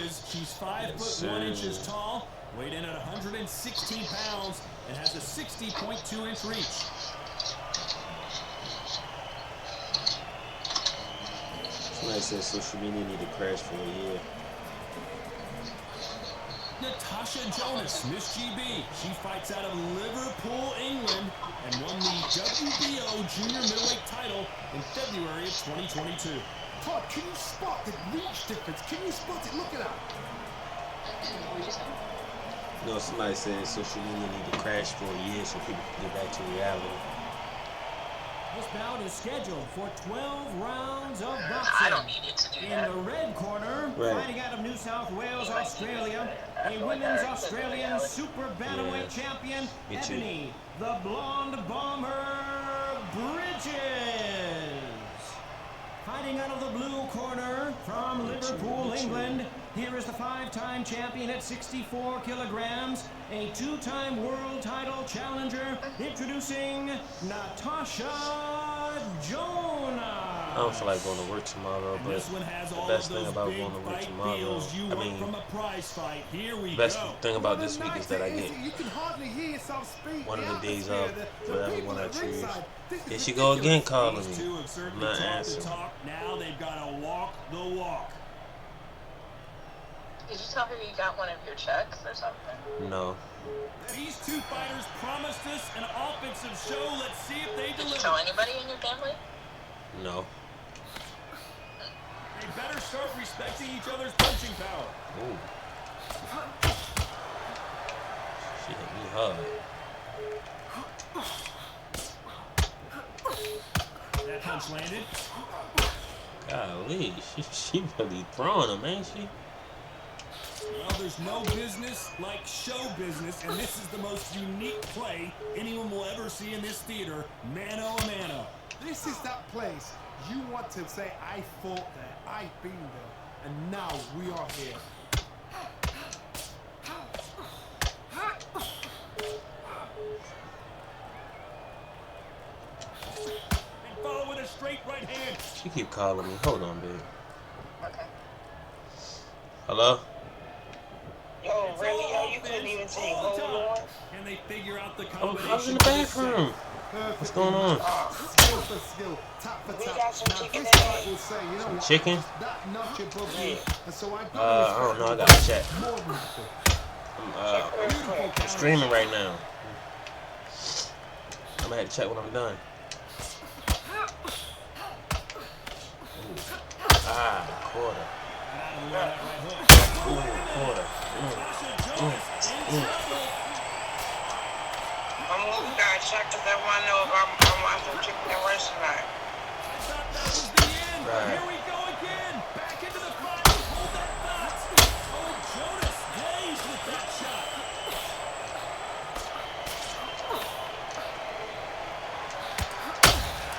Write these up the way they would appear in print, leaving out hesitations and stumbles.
is. She's 5'1" tall, weighed in at 116 pounds, and has a 60.2-inch reach. Somebody said social media need to crash for a year. Natasha Jonas, Miss GB. She fights out of Liverpool, England, and won the WBO junior middleweight title in February of 2022. Todd, can you spot the reach difference? Can you spot it? Look at that. No, somebody said social media need to crash for a year so people can get back to reality. This bout is scheduled for 12 rounds of boxing. I don't need it to do that. In the red corner, fighting out of New South Wales, Australia, a women's Australian super bantamweight champion, Ebanie, the blonde bomber, Bridges. Fighting out of the blue corner from Liverpool, England, here is the 5-time champion at 64 kilograms, a 2-time world title challenger, introducing Natasha Jonas. I don't feel like going to work tomorrow, but this one has the all best of thing those about big going to work fight tomorrow, deals you I want mean, from a prize fight. Here we the best go. thing about this week is that I get You can hardly hear yourself speak. one of the days atmosphere, off, the whatever people one I at choose. ringside. This is Here she go again calling These me. two have I'm certainly not talked the answering. talk. Now they've got to walk the walk. Did you tell her you got one of your checks or something? No. These two fighters promised us an offensive show. Let's see if they Did you deliver. tell anybody in your family? No. They better start respecting each other's punching power. Ooh. She hit me hard. That punch landed. Golly, she really throwing them, ain't she? Well, there's no business like show business, and this is the most unique play anyone will ever see in this theater. Mano a mano. This is that place you want to say, I fought there, I've been there, and now we are here. And follow with a straight right hand. She keep calling me. Hold on, babe. Okay. Hello? Yo, really? Yo, you couldn't even say hold on? Can they figure out the I combination? was in the bathroom. What's going on? Skill for skill, tap for We tap. got some Now chicken this today. fight will say, you know what? Chicken? That notch above you, and so I I don't know. I gotta check. more than equal. I'm streaming right now. I'm gonna have to check when I'm done. Ooh. Ah, quarter. Ooh, quarter. I'm moving guys, check because I want to know if I'm watching chicken and rice tonight. I thought that was the end. Right. Here we go again. Back into the fight. Hold that thought. Oh, Jonas plays with that shot.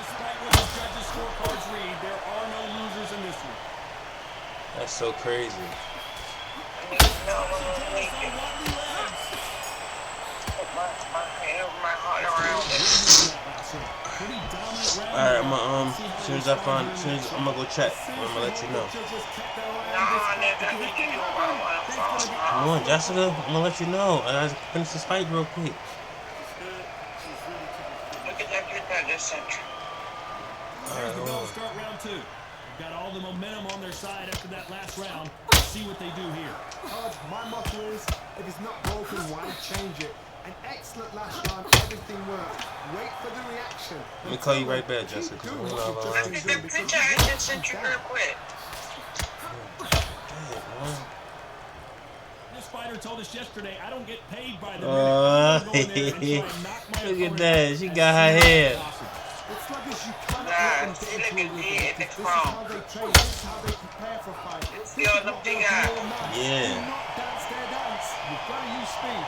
Despite what the judges' scorecards read, there are no losers in this one. That's so crazy. I need to know when Jonas we're on making. wobbly legs. Put my heart around it. Pretty dominant round. Alright, as soon as I find, I'm gonna go check. I'm gonna let you know. No, nigga, I need to do what I want to follow. Come on, Jessica. I'm gonna let you know. I gotta finish this fight real quick. Look at that good guy this century. Here's the bell to start round two. They've got all the momentum on their side after that last round. Let's see what they do here. My motto is, if it's not broken, why change it? An excellent last round, everything worked. Wait for the reaction. Let me call you right back, Jessica. Keep doing Hold what on, you've hold just on. been Look at doing, the because picture I you just sent you real quick. This fighter told us yesterday, I don't get paid by the minute. I'm gonna go in there and try and knock my Look at opponent that. out She as got her soon as head. possible. It's like as you cannot Nah, let them see, get look into a at rhythm. the This is chrome. how they train, this is how they prepare for fight. It's This is the not big gonna be eye. all night. Yeah. Do not dance their dance. You've got to use speed.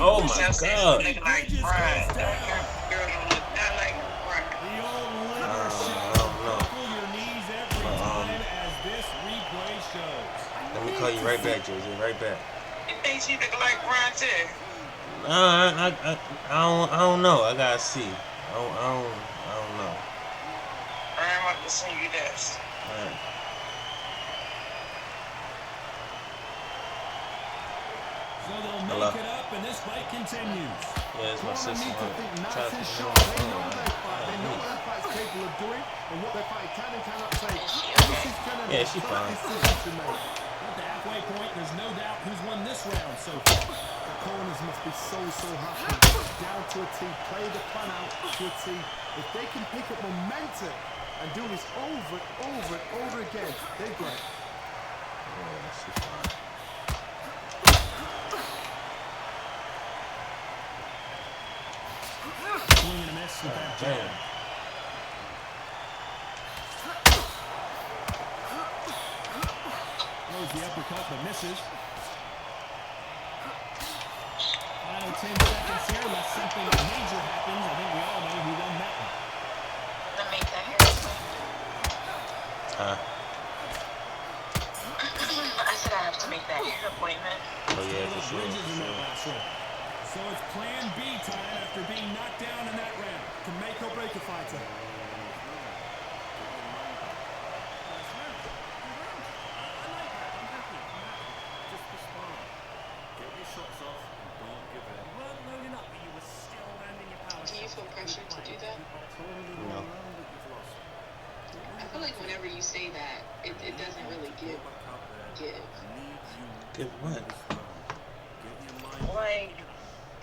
Oh my Just God. looking like Brian. Girl, you look not like Brian. The old liver I shot. don't know. Buckle your knees every time as this replay shows. Let me call you right back, JJ. Right back. You think she look like Brian too? I don't know. I gotta see. I don't know. I'm about to send you this. Alright. So they'll make it up, and this fight continues. Yeah, it's my sister. Need to think nice Try to and think sharp. of They know their fight. They know what their fight's capable of doing and what their fight can and cannot take. Is she This okay? is gonna Yeah, be she a tough fine. decision to make. At the halfway point, there's no doubt who's won this round so far. The corners must be so happy. Down to a T. Play the plan out to a T. If they can pick up momentum and do this over and over again, they're great. Yeah, she's fine. Swing and a miss with that jab. Throws the uppercut, but misses. Final 10 seconds here, unless something major happens. I think we all know who won that one. To make that hair Huh? I said I have to make that hair appointment. Oh yeah, for sure. Bridges in that For last round. So it's plan B time after being knocked down in that round. Can make or break a fighter. Do you feel pressure to do that? No. I feel like whenever you say that, it doesn't really give. Good what? Like,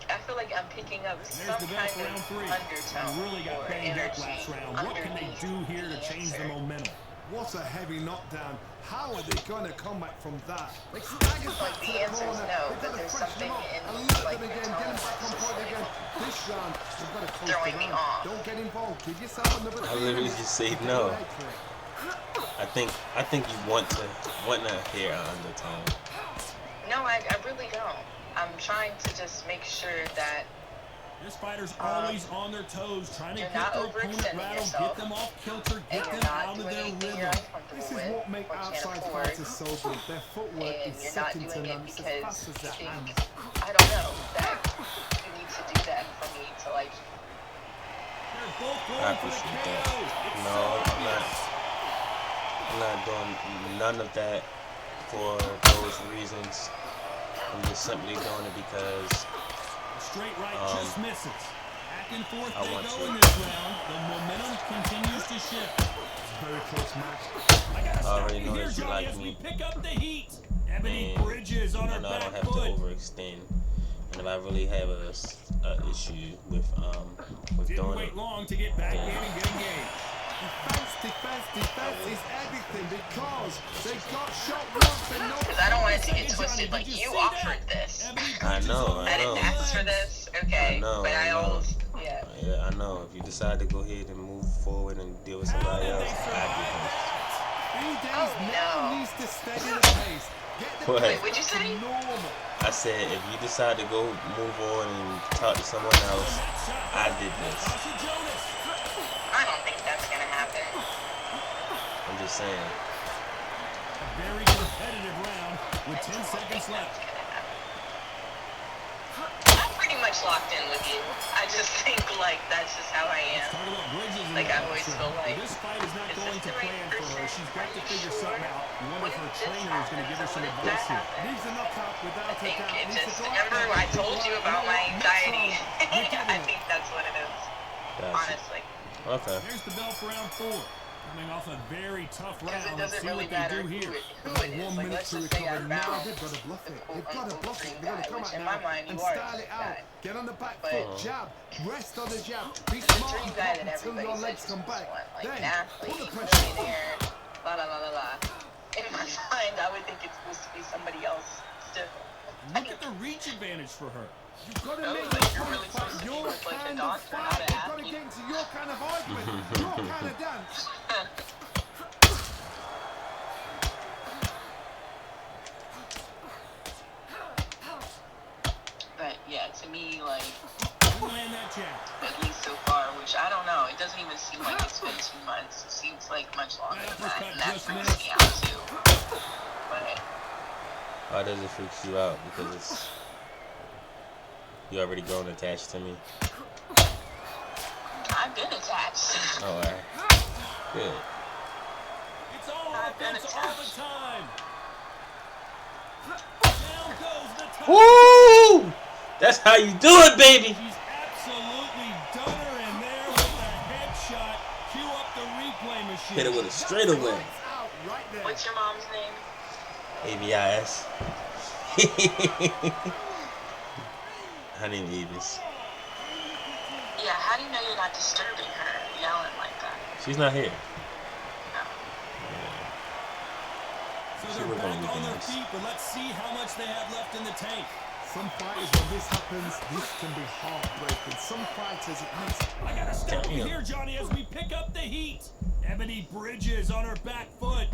I feel like I'm picking up There's some the bell kind for round of 3. undertone They really got or banged up energy last round. What can they underneath do here to the change the answer. momentum? What a heavy knockdown. How are they going to come back from that? They stagger back Like, to the the answer is corner. no, They've but got to there's freshen something them up. in, Alert like, them the again. Get them tone back on that's point just again. This round, they've got to coast throwing me around. off. Don't get involved. Give yourself another I literally just say no. I think you want to hear an undertone. No, I really don't. I'm trying to just make sure that This fighter's always on their toes, trying to you're get not their opponent overextending rattled, yourself, get them off kilter, and get you're them not out of doing their anything you're rhythm. uncomfortable This is with what makes or can't outside afford, fighters so good. Their footwork and is you're not second to doing none. it It's as because fast as you their think, hands. I don't know, that you need to do that for me to, like, They're both I going for the appreciate KO. that. It's No, so I'm obvious. not doing none of that for those reasons. I'm just simply doing it because The straight right just misses. Back and forth I they want go to. in this round. The momentum continues to shift. Very close match. I gotta stop already you know here, that you Johnny, like as we me. pick up the heat. Ebanie And Bridges on I her know I back don't have to foot. overextend. And if I really have a issue with Didn't doing wait it, long to get back in and get engaged. Defense is everything because they got shot once and no. because I don't want it to get Second, twisted, Johnny, like, did you see offered that? this. Ebanie I Bridges know, on I I her didn't know. ask for legs. this, okay, I know, but I I know. always, yeah. yeah, I know. If you decide to go ahead and move forward and deal with How somebody did else, they I survive get that. Days Oh, now no. needs to steady the pace. Get the What? pace Wait, what'd you back to say? normal. I said, if you decide to go move on and talk to someone else, I did this. Natasha Jonas. I don't think that's gonna happen. I'm just saying. A very competitive round with 10 seconds left. I'm pretty much locked in with you. I just think, like, that's just how I Let's am. talk about Bridges in Like, the I always last feel round. like, This fight is not is going this to the right plan for her. person? She's got Are to you figure sure? something out. You wonder if her When did trainer this is going to give her happen? some When did advice that here. happen? Needs a knockout I without a think doubt. it Needs to just, go out remember there I and told you about my anxiety? I think that's what it is, Gotcha. honestly. Okay. There's the bell for round 4. Coming off a very tough Because round. it Let's doesn't see really what they matter do here. who it is. 1 Like, minute let's to just say I recover. Now found they've got to bluff the it. They've got to quote-unquote bluff it. green They've got guy, to come which out in now my mind and you are style the it green out. guy. Get on the back But foot, jab, rest on the jab. Be The smart dream and guy pop that until everybody your says legs is come this back. one, like Then an put athlete, the pressure on. millionaire, la la la la la. In my mind, I would think it's supposed to be somebody else still. Look at the reach advantage for her. You've got to Oh, make like, your you're opponent really fight supposed to be your with, like, a kind of doctor, fight. not an They've got to athlete. get into your kind of argument, your kind of dance. But yeah, to me, like, You land that jab. at least so far, which I don't know, it doesn't even seem like it's been 2 months. It seems like much longer than that, and that freaks me out too. But Why does it freak you out? Because it's you already grown attached to me. I've been attached. Oh, alright. Good. It's all I've been offense all the attached. time. Down goes Natasha. Woo! That's how you do it, baby. She's absolutely done her in there with a headshot. Cue up the replay machine. Hit it with a straightaway. Out right there. What's your mom's name? ABIS. Her name is Avis. Yeah, how do you know you're not disturbing her yelling like that? She's not here. No. So She they're was back on on their weekends. feet, but let's see how much they have left in the tank. Some fighters, when this happens, this can be heartbreaking. Some fighters, it makes I gotta stop you Damn. here, Johnny, as we pick up the heat. Ebanie Bridges on her back foot.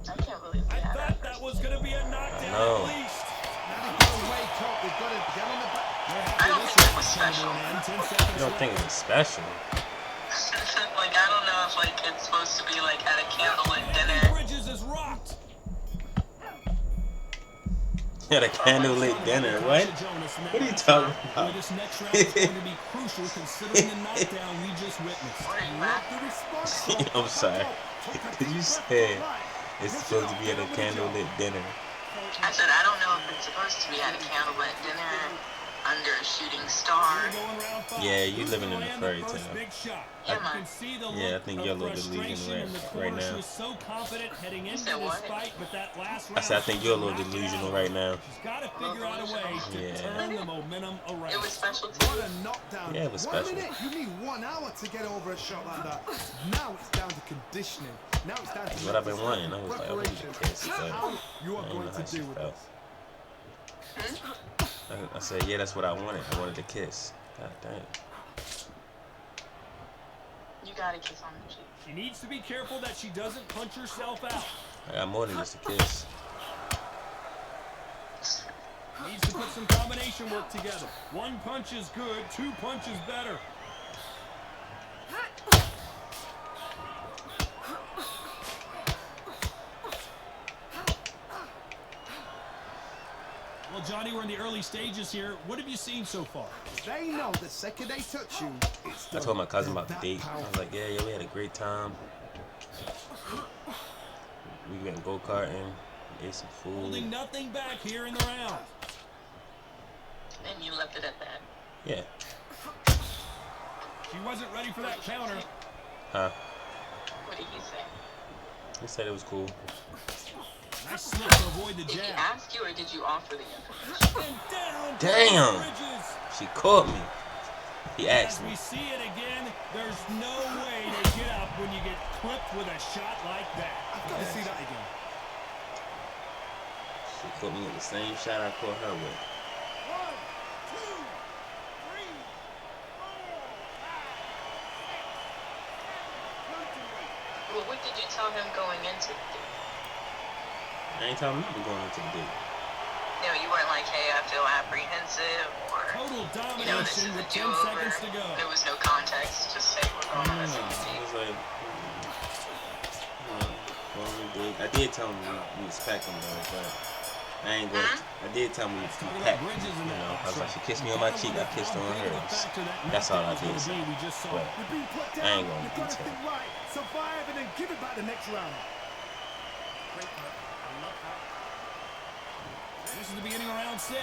I can't believe we I had thought that was gonna be a knockdown know. at least. now they've got to wake up. They've got to get on the back. I don't think it was special. You don't think it's special? Like, I don't know if, like, it's supposed to be, like, at a candlelit dinner. Bridges is rocked. At a candlelit dinner, what? What are you talking about? This next round is going to be crucial considering the knockdown we just witnessed. What are you laughing? I'm sorry. You said it's supposed to be at a candlelit dinner. I said, I don't know if it's supposed to be at a candlelit dinner under a shooting star. Yeah, you living in a fairy tale. Yeah, man. Yeah, I think you're a little delusional right now. She was so confident heading into said this what? fight, but that last I round, said I think you're a little delusional right now. she's got to figure out a way to Yeah. turn the momentum around. It was special to What you. a knockdown. Yeah, it was 1 special. minute. You need 1 hour to get over a shot like that. Now it's down to conditioning. Now it's down to That's what I've been wanting. I was like, I want to kiss, but how you are I didn't going know to how she deal with felt. this. I said, yeah, that's what I wanted. I wanted to kiss. God damn. You got a kiss on the cheek. She needs to be careful that she doesn't punch herself out. I got more than just a kiss. Needs to put some combination work together. 1 punch is good, 2 punches better. Well, Johnny, we're in the early stages here. What have you seen so far? They know the second they touch you, it's I told my cousin done. about the They're date. that I was powerful. like, yeah, we had a great time. We went go-karting, ate some Holding food. nothing back here in the round. And you left it at that. Yeah. She wasn't ready for that counter. Huh? What did he say? He said it was cool. Nice slip to avoid the Did he jab. ask you or did you offer the information? And down Damn. goes Bridges. She caught me. He As asked me. we see it again, there's no way to get up when you get clipped with a shot like that. I've got to see that again. She caught me with the same shot I caught her with. 1, 2, 3, 4, 5, 6, 7, 8. Well, what did you tell him going into the date? I ain't telling nothing going into the date. No, you weren't like, hey, I feel apprehensive or, Total you know, this domination is a with 10 do-over. seconds to go. There was no context. Just say we're going on a second I date. was like, well, we did. I did tell him we was packing though, but I ain't going. I did tell him we packed. You know, I was like, she kissed me on my cheek, I kissed her on hers. That's all I did say. We just saw But it. You've been put I down. ain't gonna You've got to detail. think right, survive, and then give it back the next round. Great work. I love that. This is the beginning of round 6.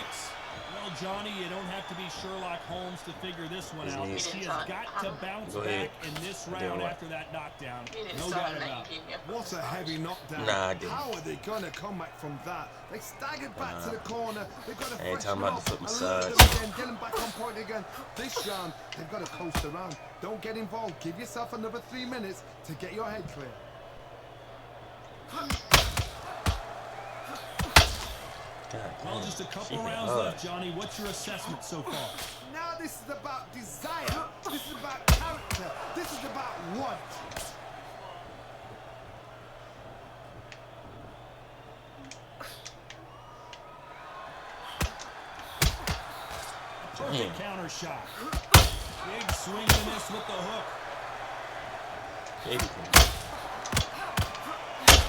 Well, Johnny, you don't have to be Sherlock Holmes to figure this one His out. knees. She has got to bounce Go ahead. back in this Did round what? after that knockdown. You didn't No tell doubt him that about it. you gave me a What a heavy knockdown. Nah, I didn't. How are they going to come back from that? They staggered back to the corner. They've got to I ain't freshen talking about up, the foot alert massage. them again, get them back on point again. This round, they've got to coast around. Don't get involved. Give yourself another 3 minutes to get your head clear. God Well, damn, just a she couple hit rounds hard. left, Johnny. What's your assessment so far? Now this is about desire. This is about character. This is about want. Perfect Damn. counter shot. Big swing and miss with the hook. Baby can,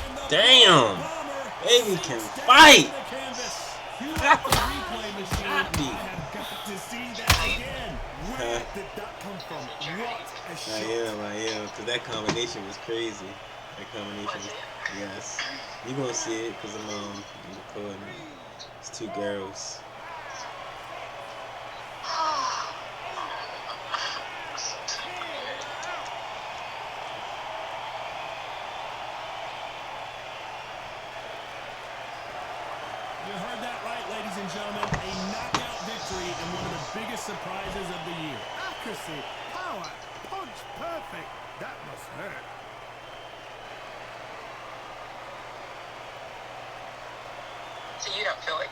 And the Damn. bomber Baby can sinks down fight. to the canvas. Cue up the replay machine. Got me. I have got to see that again. Where did that come from? What a I shot. am, because that combination was crazy. That combination Was was it? Yes. You gonna see it because I'm recording it. It's two girls. You heard that right, ladies and gentlemen. A knockout victory and one of the biggest surprises of the year. Accuracy, power, punch perfect. That must hurt. So you don't feel like